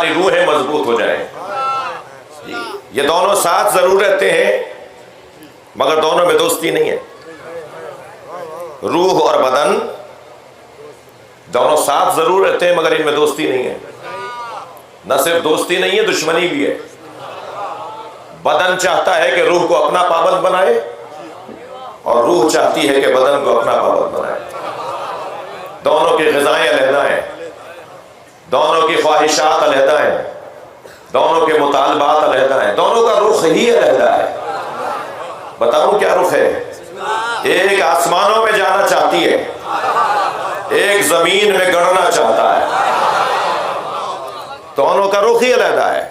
ہماری روحیں مضبوط ہو جائیں. یہ دونوں ساتھ ضرور رہتے ہیں مگر دونوں میں دوستی نہیں ہے. روح اور بدن دونوں ساتھ ضرور رہتے ہیں مگر ان میں دوستی نہیں ہے. نہ صرف دوستی نہیں ہے، دشمنی بھی ہے. بدن چاہتا ہے کہ روح کو اپنا پابند بنائے اور روح چاہتی ہے کہ بدن کو اپنا پابند بنائے. دونوں کی غذائیں علیحدہ ہیں، دونوں کی خواہشات علیحدہ ہیں، دونوں کے مطالبات علیحدہ ہیں، دونوں کا رخ ہی علیحدہ ہے. بتاؤں کیا رخ ہے؟ ایک آسمانوں میں جانا چاہتی ہے، ایک زمین میں گڑنا چاہتا ہے. دونوں کا رخ ہی علیحدہ ہے.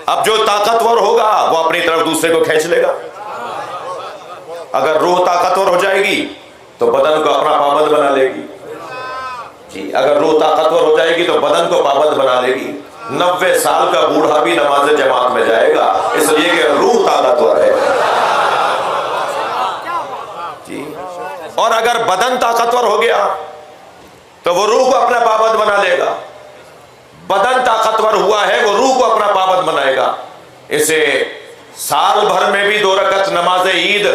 اب جو طاقتور ہوگا وہ اپنی طرف دوسرے کو کھینچ لے گا. اگر روح طاقتور ہو جائے گی تو بدن کو اپنا پابند بنا لے گی. جی اگر روح طاقتور ہو جائے گی تو بدن کو پابند بنا لے گی. 90 سال کا بوڑھا بھی نماز جماعت میں جائے گا، اس لیے کہ روح طاقتور ہے. جی اور اگر بدن طاقتور ہو گیا تو وہ روح کو اپنا پابند بنا لے گا. بدن طاقتور ہوا ہے وہ روح کو اپنا پابند بنائے گا. اسے سال بھر میں بھی 2 رکعت نماز عید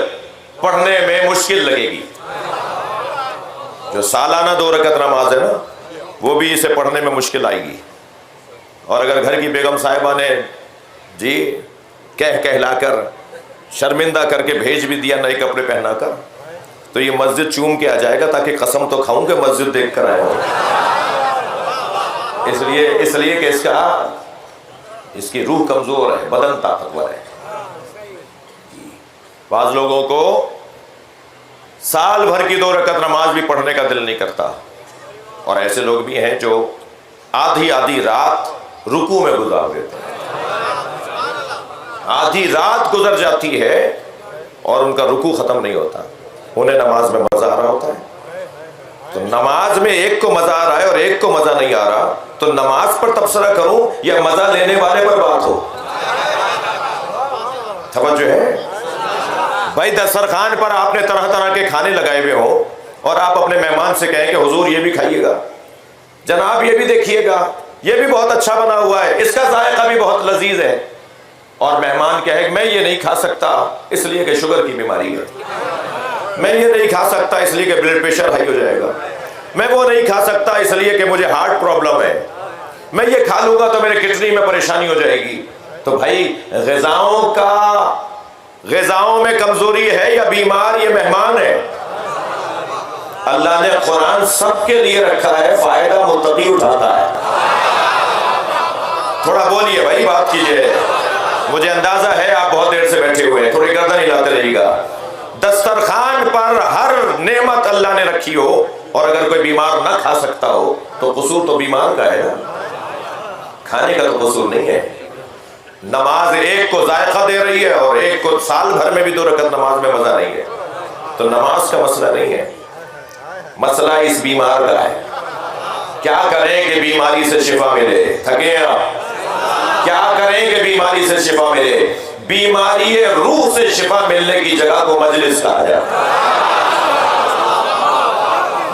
پڑھنے میں مشکل لگے گی. جو سالانہ 2 رکعت نماز ہے نا وہ بھی اسے پڑھنے میں مشکل آئے گی. اور اگر گھر کی بیگم صاحبہ نے جی کہلا کر شرمندہ کر کے بھیج بھی دیا نئے کپڑے پہنا کر تو یہ مسجد چوم کے آ جائے گا تاکہ قسم تو کھاؤں کہ مسجد دیکھ کر آیا ہوں. اس لیے کہ اس کی روح کمزور ہے، بدن طاقتور ہے. بعض لوگوں کو سال بھر کی 2 رکعت نماز بھی پڑھنے کا دل نہیں کرتا، اور ایسے لوگ بھی ہیں جو آدھی رات رکوع میں گزار دیتے ہیں. آدھی رات گزر جاتی ہے اور ان کا رکوع ختم نہیں ہوتا. انہیں نماز میں مزہ آ رہا ہوتا ہے. تو نماز میں ایک کو مزہ آ رہا ہے اور ایک کو مزہ نہیں آ رہا، تو نماز پر تبصرہ کروں یا مزہ لینے والے پر بات ہو؟ توجہ ہے بھائی. دسترخوان پر آپ نے طرح طرح کے کھانے لگائے ہوئے ہوں اور آپ اپنے مہمان سے کہیں کہ حضور یہ بھی کھائیے گا، جناب یہ بھی دیکھیے گا، یہ بھی بہت اچھا بنا ہوا ہے، اس کا ذائقہ بھی بہت لذیذ ہے. اور مہمان کہے کہ میں یہ نہیں کھا سکتا اس لیے کہ شوگر کی بیماری ہے، میں یہ نہیں کھا سکتا اس لیے کہ بلڈ پریشر ہائی ہو جائے گا، میں وہ نہیں کھا سکتا اس لیے کہ مجھے ہارٹ پرابلم ہے، میں یہ کھا لوں گا تو میرے کڈنی میں پریشانی ہو جائے گی. تو بھائی غذاؤں میں کمزوری ہے یا بیمار یہ مہمان ہے؟ اللہ نے قرآن سب کے لیے رکھا ہے، فائدہ متقی اٹھاتا ہے. تھوڑا بولیے بھائی، بات کیجئے. مجھے اندازہ ہے آپ بہت دیر سے بیٹھے ہوئے ہیں، تھوڑی گردن ہلاتے رہیے گا. دسترخوان پر ہر نعمت اللہ نے رکھی ہو اور اگر کوئی بیمار نہ کھا سکتا ہو تو قصور تو بیمار کا ہے نا، کھانے کا تو قصور نہیں ہے. نماز ایک کو ذائقہ دے رہی ہے اور ایک کو سال بھر میں بھی 2 رکعت نماز میں مزہ نہیں ہے، تو نماز کا مسئلہ نہیں ہے، مسئلہ اس بیمار کا ہے. کیا کریں کہ بیماری سے شفا ملے؟ تھکے آپ؟ کیا کریں کہ بیماری سے شفا ملے؟ بیماری روح سے شفا ملنے کی جگہ کو مجلس کہا جاتا ہے.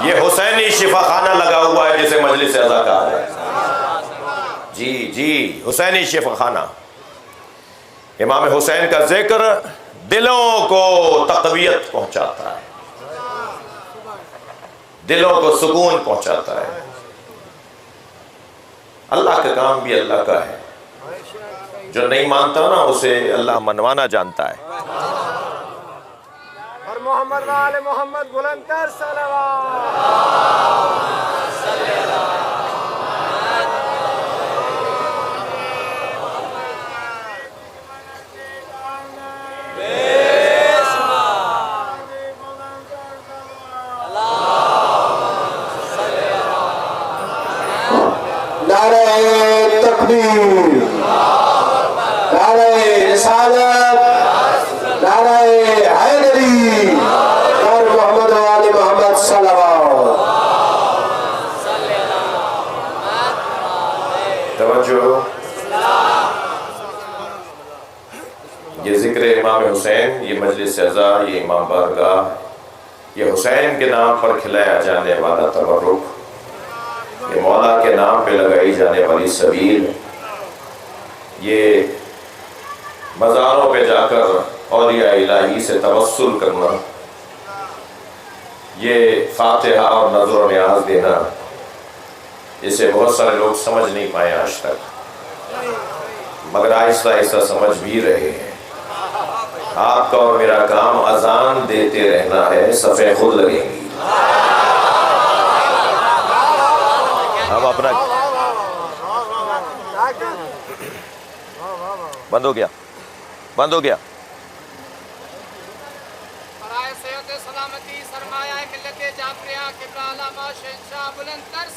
یہ حسینی شفا خانہ لگا ہوا ہے جسے مجلس اعزا کہا جاتا ہے. جی حسینی شفا خانہ. امام حسین کا ذکر دلوں کو تقویت پہنچاتا ہے، دلوں کو سکون پہنچاتا ہے. اللہ کا کام بھی اللہ کا ہے، جو نہیں مانتا نا اسے اللہ منوانا جانتا ہے. اور محمد و آل محمد بلند کر صلوات. نعرہ تکبیر، نعرہ رسالت، نعرہ حیدری، اور محمد و آل محمد صلوات. توجہ. یہ ذکر امام حسین، یہ مجلس اعزا، یہ امام بارگاہ، یہ حسین کے نام پر کھلایا جانے والا تبرک، یہ مولا کے نام پہ لگائی جانے والی سبیل، یہ مزاروں پہ جا کر اولیاء الہی سے توسل کرنا، یہ فاتحہ اور نذر و نیاز دینا، اسے بہت سارے لوگ سمجھ نہیں پائے آج تک، مگر آہستہ آہستہ سمجھ بھی رہے ہیں۔ آپ کا اور میرا کام اذان دیتے رہنا ہے، صفیں خود لگیں گی۔ ہم اپنا بند ہو گیا برائے سید سلامتی سرمایہ ملت جعفریہ قبلہ علامہ شہنشاہ بلند تر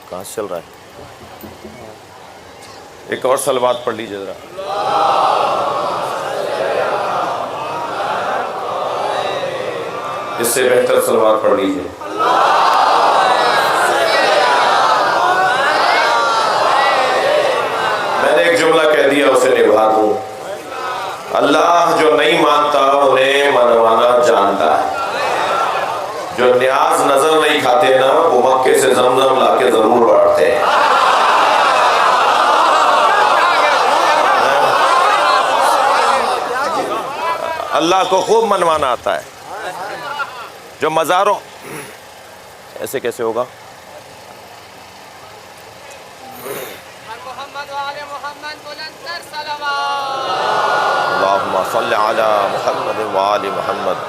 کہاں سے چل رہا ہے؟ ایک اور صلوات پڑھ لیجیے ذرا۔ اس سے بہتر صلوات پڑھ لیجیے۔ میں نے ایک جملہ کہہ دیا، اسے نبھا دوں۔ اللہ جو نہیں مانتا انہیں منوانا جانتا ہے۔ جو نیاز نظر نہیں کھاتے نا، وہ مکے سے زمزم لا کے ضرور بانٹتے ہیں۔ اللہ کو خوب منوانا آتا ہے۔ جو مزاروں ایسے کیسے ہوگا؟ محمد و آل محمد بلند تر صلوات۔ اللہم صلی علی محمد و آل محمد۔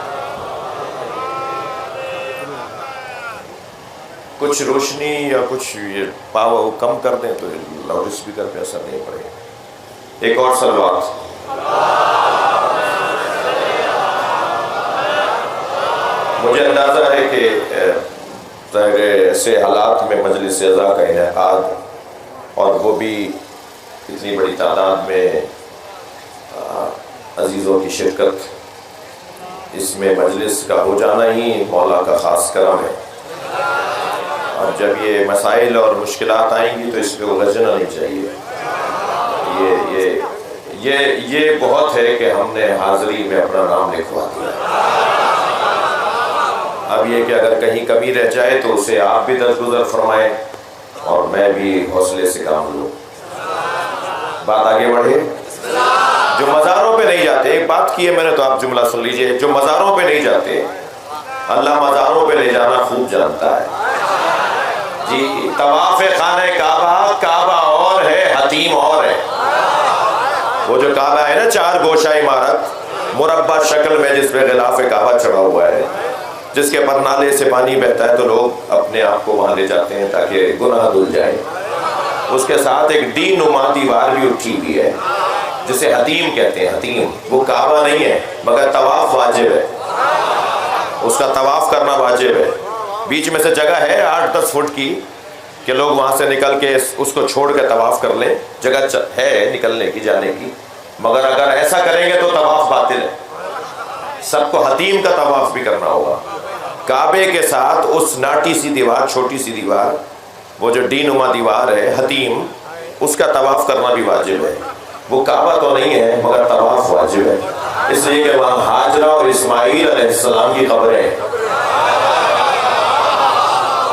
کچھ روشنی یا کچھ یہ پاور کم کر دیں تو لاؤڈ اسپیکر پہ اثر نہیں پڑے گا۔ ایک اور صلوات۔ مجھے اندازہ ہے کہ ایسے حالات میں مجلس عزا کا انعقاد، اور وہ بھی اتنی بڑی تعداد میں عزیزوں کی شرکت، اس میں مجلس کا ہو جانا ہی مولا کا خاص کرم ہے۔ اور جب یہ مسائل اور مشکلات آئیں گی تو اس پہ الجھنا نہیں چاہیے۔ یہ بہت ہے کہ ہم نے حاضری میں اپنا نام لکھوا دیا۔ اب یہ کہ اگر کہیں کمی رہ جائے تو اسے آپ بھی درگزر فرمائیں اور میں بھی حوصلے سے کام لوں۔ بات آگے بڑھے۔ جو مزاروں پہ نہیں جاتے، ایک بات کی ہے میں نے تو آپ جملہ سن لیجئے، جو مزاروں پہ نہیں جاتے، اللہ مزاروں پہ لے جانا خوب جانتا ہے۔ جی، طواف خانہ کعبہ، کعبہ اور ہے، حتیم اور ہے۔ وہ جو کعبہ ہے نا، 4 گوشہ عمارت مربع شکل میں، جس پہ غلاف کعبہ چڑھا ہوا ہے، جس کے پرنالے سے پانی بہتا ہے تو لوگ اپنے آپ کو وہاں لے جاتے ہیں تاکہ گناہ دھل جائے۔ اس کے ساتھ ایک ڈی نما دیوار بھی اٹھی ہوئی ہے جسے حتیم کہتے ہیں۔ حتیم وہ کعبہ نہیں ہے مگر طواف واجب ہے، اس کا طواف کرنا واجب ہے۔ بیچ میں سے جگہ ہے 8-10 فٹ کی کہ لوگ وہاں سے نکل کے اس کو چھوڑ کے طواف کر لیں، جگہ ہے نکلنے کی، جانے کی، مگر اگر ایسا کریں گے تو طواف باطل ہے۔ سب کو حتیم کا طواف بھی کرنا ہوگا۔ کعبے کے ساتھ اس ناٹی سی دیوار، چھوٹی سی دیوار، وہ جو ڈی نما دیوار ہے حتیم، اس کا طواف کرنا بھی واجب ہے۔ وہ کعبہ تو نہیں ہے مگر طواف واجب ہے، اس لیے کہ وہاں ہاجرہ اور اسماعیل علیہ السلام کی قبریں ہیں۔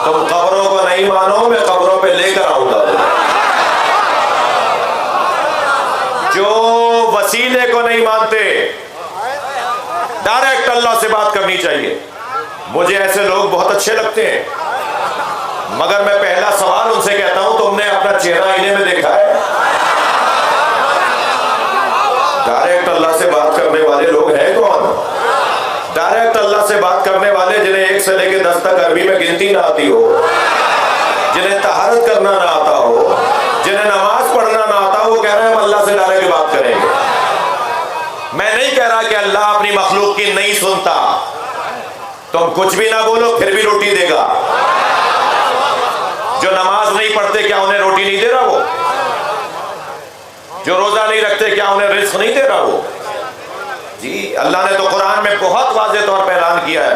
تم قبروں کو نہیں مانو، میں قبروں پہ لے کر آؤں گا۔ جو وسیلے کو نہیں مانتے، ڈائریکٹ اللہ سے بات کرنی چاہیے۔ مجھے ایسے لوگ بہت اچھے لگتے ہیں، مگر میں پہلا سوال ان سے کہتا ہوں، تم نے اپنا چہرہ آئینے میں دیکھا ہے؟ ڈائریکٹ اللہ سے بات کرنے والے لوگ ہیں کون؟ ڈائریکٹ اللہ سے بات کرنے والے جنہیں 1 سے لے کے 10 تک عربی میں گنتی نہ آتی ہو، جنہیں طہارت کرنا نہ آتا ہو، جنہیں نماز پڑھنا نہ آتا ہو، وہ کہہ رہے ہیں ہم اللہ سے ڈائریکٹ بات کریں گے۔ میں نہیں کہہ رہا کہ اللہ اپنی مخلوق کی نہیں سنتا، تم کچھ بھی نہ بولو پھر بھی روٹی دے گا۔ جو نماز نہیں پڑھتے کیا انہیں روٹی نہیں دے رہا وہ؟ جو روزہ نہیں رکھتے کیا انہیں رزق نہیں دے رہا وہ؟ جی، اللہ نے تو قرآن میں بہت واضح طور پہ اعلان کیا ہے،